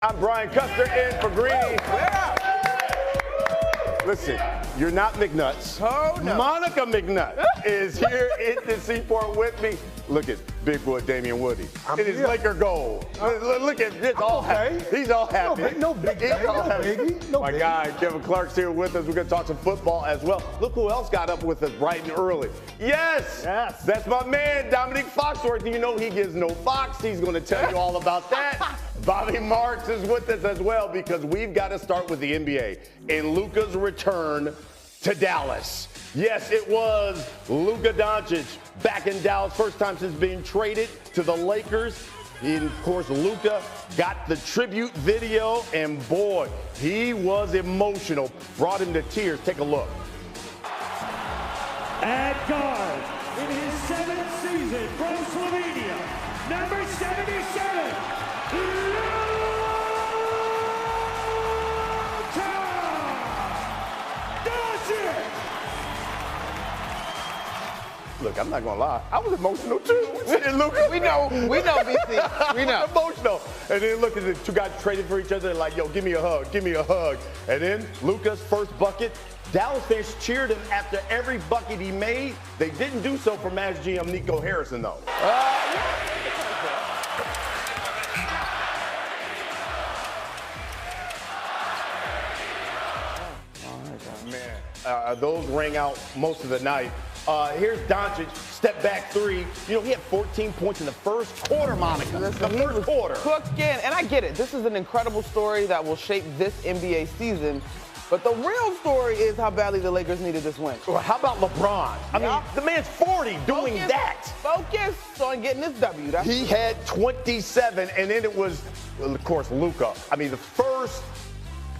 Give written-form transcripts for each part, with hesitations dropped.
I'm Brian Custer in for Greeny. Listen, you're not McNuts. Oh, no. Monica McNutt is here in the Seaport with me. Look at Big Boy Damian Woody. It is Laker gold. Look at this. All happy. He's all happy. No big baby. My guy, Kevin Clark's here with us. We're going to talk some football as well. Look who else got up with us bright and early. Yes. That's my man, Dominique Foxworth. You know he gives no fox. He's going to tell you all about that. Bobby Marks is with us as well because we've got to start with the NBA and Luka's return to Dallas. Yes, it was Luka Doncic back in Dallas, first time since being traded to the Lakers. And of course, Luka got the tribute video, and boy, he was emotional. Brought him to tears. Take a look. At guard, in his 7th season from Slovenia, number 77, Look, I'm not gonna lie. I was emotional too. Luka, We know, BC. We know. Emotional. And then look at the two guys traded for each other, like, yo, give me a hug, give me a hug. And then Luka's first bucket. Dallas fans cheered him after every bucket he made. They didn't do so for Mavs GM Nico Harrison, though. Man, those rang out most of the night. Here's Doncic, step back three. You know, he had 14 points in the first quarter, Monica. The first quarter. Cooking, and I get it. This is an incredible story that will shape this NBA season. But the real story is how badly the Lakers needed this win. Well, how about LeBron? I mean, the man's 40 doing that. Focus on getting this W. He had 27, and then it was, of course, Luka. I mean, the first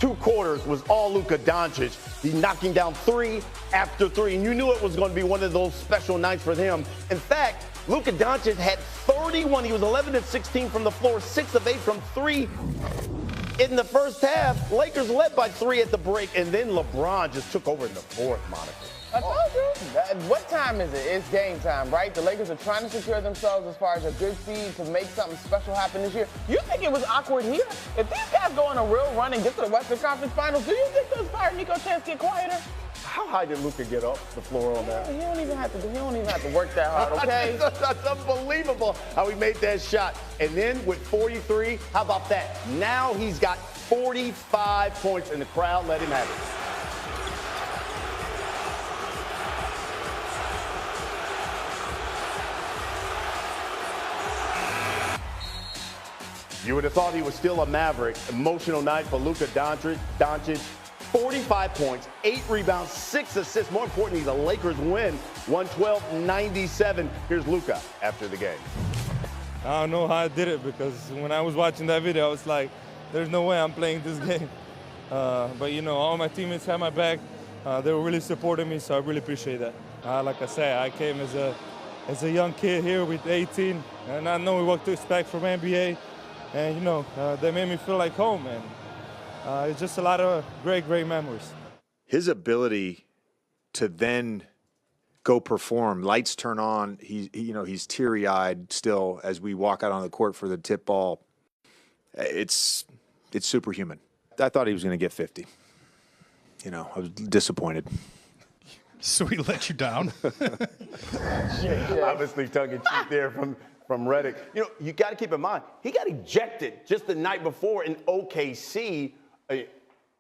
2 quarters was all Luka Doncic. He knocking down 3 after 3, and you knew it was going to be one of those special nights for him. In fact, Luka Doncic had 31. He was 11 of 16 from the floor, 6 of 8 from 3 in the first half. Lakers led by 3 at the break, and then LeBron just took over in the fourth, Monica. I told you. What time is it? It's game time, right? The Lakers are trying to secure themselves as far as a good seed to make something special happen this year. You think it was awkward here? If these guys go on a real run and get to the Western Conference Finals, do you think those fire Nico chants get quieter? How high did Luka get off the floor on that? He don't even have to work that hard, okay? That's unbelievable how he made that shot. And then with 43, how about that? Now he's got 45 points, and the crowd let him have it. You would have thought he was still a Maverick. Emotional night for Luka Doncic. 45 points, 8 rebounds, 6 assists. More importantly, the Lakers win 112-97. Here's Luka after the game. I don't know how I did it because when I was watching that video, I was like, there's no way I'm playing this game. But, you know, all my teammates had my back. They were really supporting me, so I really appreciate that. Like I said, I came as a young kid here with 18, and I know what to expect from NBA. And, you know, they made me feel like home, and it's just a lot of great memories. His ability to then go perform, lights turn on, he's teary-eyed still as we walk out on the court for the tip ball. It's superhuman. I thought he was going to get 50. You know, I was disappointed. So he let you down? Obviously tongue-in-cheek there from Redick. You know, you got to keep in mind, he got ejected just the night before in OKC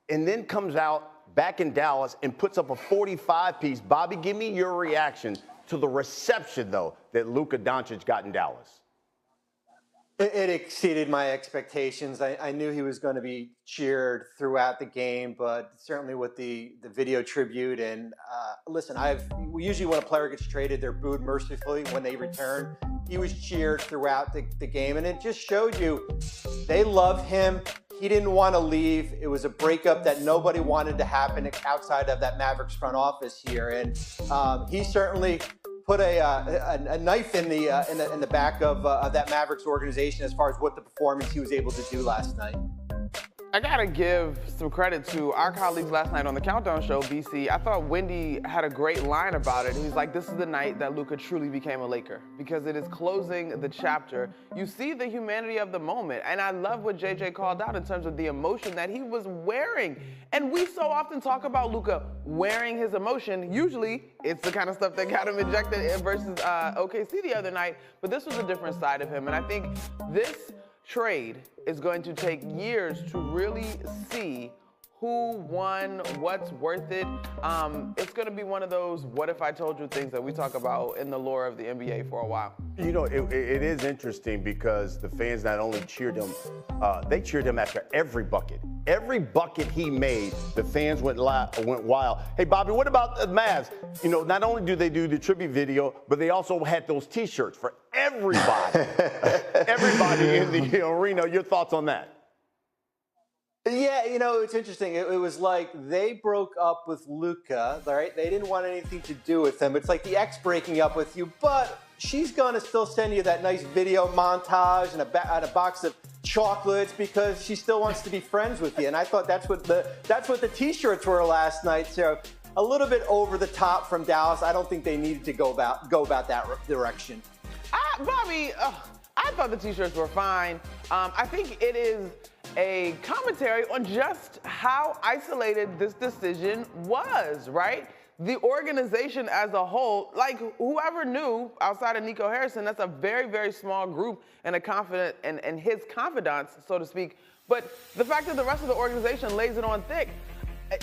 and then comes out back in Dallas and puts up a 45-piece. Bobby, give me your reaction to the reception, though, that Luka Doncic got in Dallas. It exceeded my expectations. I knew he was going to be cheered throughout the game, but certainly with the video tribute. And listen, usually when a player gets traded, they're booed mercifully when they return. He was cheered throughout the game, and it just showed you they love him. He didn't want to leave. It was a breakup that nobody wanted to happen outside of that Mavericks front office here, and he certainly put a knife in the back of that Mavericks organization as far as what the performance he was able to do last night. I gotta give some credit to our colleagues last night on the Countdown Show, BC. I thought Wendy had a great line about it. He's like, this is the night that Luka truly became a Laker because it is closing the chapter. You see the humanity of the moment, and I love what JJ called out in terms of the emotion that he was wearing. And we so often talk about Luka wearing his emotion. Usually, it's the kind of stuff that got him ejected versus OKC the other night, but this was a different side of him. And I think this trade is going to take years to really see who won, what's worth it. It's going to be one of those what if I told you things that we talk about in the lore of the NBA for a while. You know, it is interesting because the fans not only cheered him, they cheered him after every bucket. Every bucket he made, the fans went wild. Hey, Bobby, what about the Mavs? You know, not only do they do the tribute video, but they also had those T-shirts for everybody. Everybody in the arena. Your thoughts on that? Yeah, you know, it's interesting. It was like they broke up with Luka, right? They didn't want anything to do with him. It's like the ex breaking up with you, but she's going to still send you that nice video montage and a box of chocolates because she still wants to be friends with you. And I thought that's what the T-shirts were last night. So a little bit over the top from Dallas. I don't think they needed to go about that direction. Bobby, I thought the T-shirts were fine. I think it is a commentary on just how isolated this decision was, right? The organization as a whole, like whoever knew outside of Nico Harrison, that's a very, very small group and and his confidants, so to speak. But the fact that the rest of the organization lays it on thick,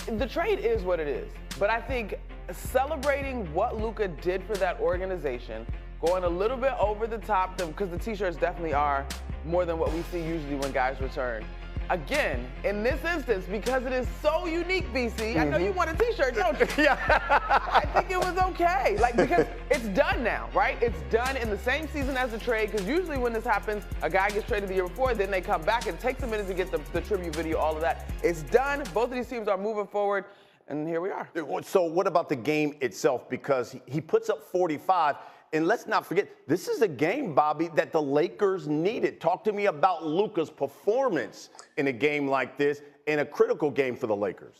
the trade is what it is. But I think celebrating what Luka did for that organization, going a little bit over the top, because the T-shirts definitely are more than what we see usually when guys return. Again, in this instance, because it is so unique, BC, I know you want a T-shirt, don't you? Yeah. I think it was okay. Like, because it's done now, right? It's done in the same season as the trade, because usually when this happens, a guy gets traded the year before, then they come back. It takes a minute to get the tribute video, all of that. It's done. Both of these teams are moving forward, and here we are. So what about the game itself? Because he puts up 45. And let's not forget, this is a game, Bobby, that the Lakers needed. Talk to me about Luka's performance in a game like this, in a critical game for the Lakers.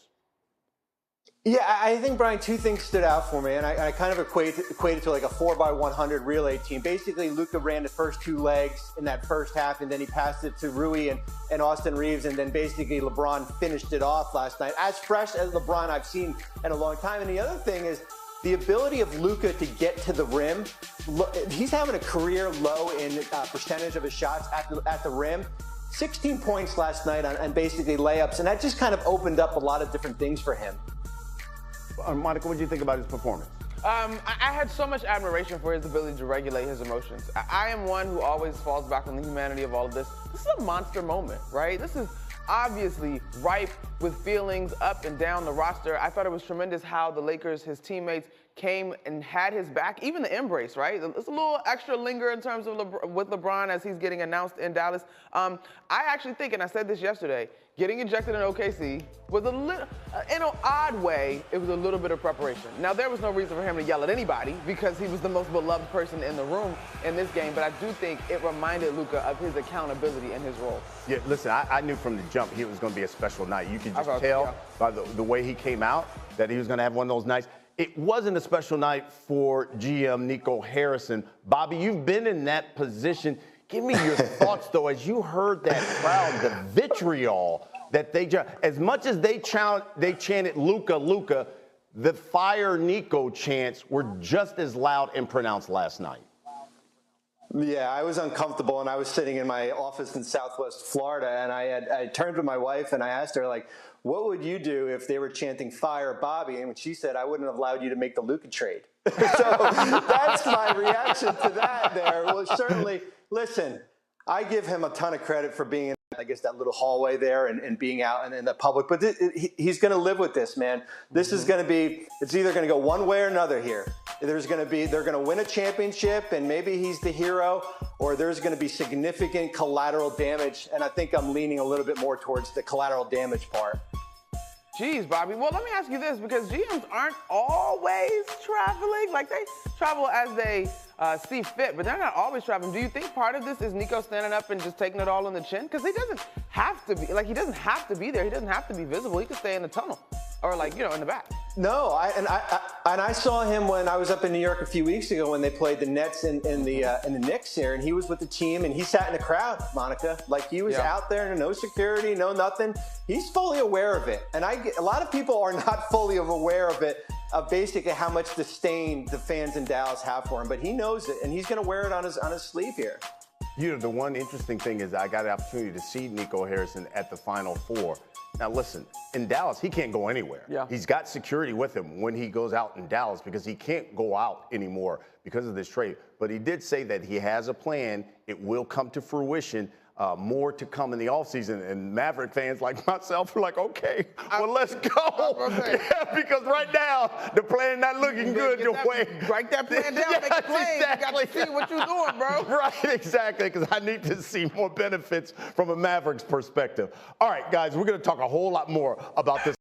Yeah, I think, Brian, two things stood out for me, and I kind of equated to like a 4x100 relay team. Basically, Luka ran the first two legs in that first half, and then he passed it to Rui and Austin Reeves, and then basically LeBron finished it off last night. As fresh as LeBron I've seen in a long time. And the other thing is, the ability of Luka to get to the rim, he's having a career low in percentage of his shots at the rim. 16 points last night on basically layups, and that just kind of opened up a lot of different things for him. Monica, what did you think about his performance? I had so much admiration for his ability to regulate his emotions. I am one who always falls back on the humanity of all of this. This is a monster moment, right? This is obviously ripe with feelings up and down the roster. I thought it was tremendous how the Lakers, his teammates, came and had his back, even the embrace, right? It's a little extra linger in terms of with LeBron as he's getting announced in Dallas. I actually think, and I said this yesterday, getting ejected in OKC was a little, in an odd way, it was a little bit of preparation. Now, there was no reason for him to yell at anybody because he was the most beloved person in the room in this game, but I do think it reminded Luka of his accountability and his role. Yeah, listen, I knew from the jump it was going to be a special night. You could just tell by the way he came out that he was going to have one of those nights. It wasn't a special night for GM Nico Harrison. Bobby, you've been in that position. Give me your thoughts, though, as you heard that crowd, the vitriol that as much as they chanted Luka, Luka, the fire Nico chants were just as loud and pronounced last night. Yeah, I was uncomfortable, and I was sitting in my office in Southwest Florida, and I turned to my wife and I asked her, like, what would you do if they were chanting fire Bobby? And she said, I wouldn't have allowed you to make the Luka trade. So that's my reaction to that there. Well, certainly, listen, I give him a ton of credit for being in, I guess, that little hallway there and being out in the public. But he's going to live with this, man. This is going to be, it's either going to go one way or another here. They're going to win a championship, and maybe he's the hero, or there's going to be significant collateral damage. And I think I'm leaning a little bit more towards the collateral damage part. Geez, Bobby. Well, let me ask you this, because GMs aren't always traveling. Like, they travel as they see fit, but they're not always traveling. Do you think part of this is Nico standing up and just taking it all on the chin? Because he doesn't have to be, like, he doesn't have to be there. He doesn't have to be visible. He could stay in the tunnel or, like, you know, in the back. No, I saw him when I was up in New York a few weeks ago when they played the Nets and the Knicks here, and he was with the team and he sat in the crowd, Monica. Like, he was out there, no security, no nothing. He's fully aware of it, and a lot of people are not fully aware of it, of basically how much disdain the fans in Dallas have for him. But he knows it, and he's going to wear it on his sleeve here. You know, the one interesting thing is I got the opportunity to see Nico Harrison at the Final Four. Now, listen, in Dallas, he can't go anywhere. Yeah. He's got security with him when he goes out in Dallas because he can't go out anymore because of this trade. But he did say that he has a plan. It will come to fruition. More to come in the offseason. And Maverick fans like myself are like, okay, well, let's go. Yeah, because right now, the plan not looking good your way. Write that plan down, Yes, make a plan. exactly. You got to see what you're doing, bro. Right, exactly, because I need to see more benefits from a Mavericks perspective. All right, guys, we're going to talk a whole lot more about this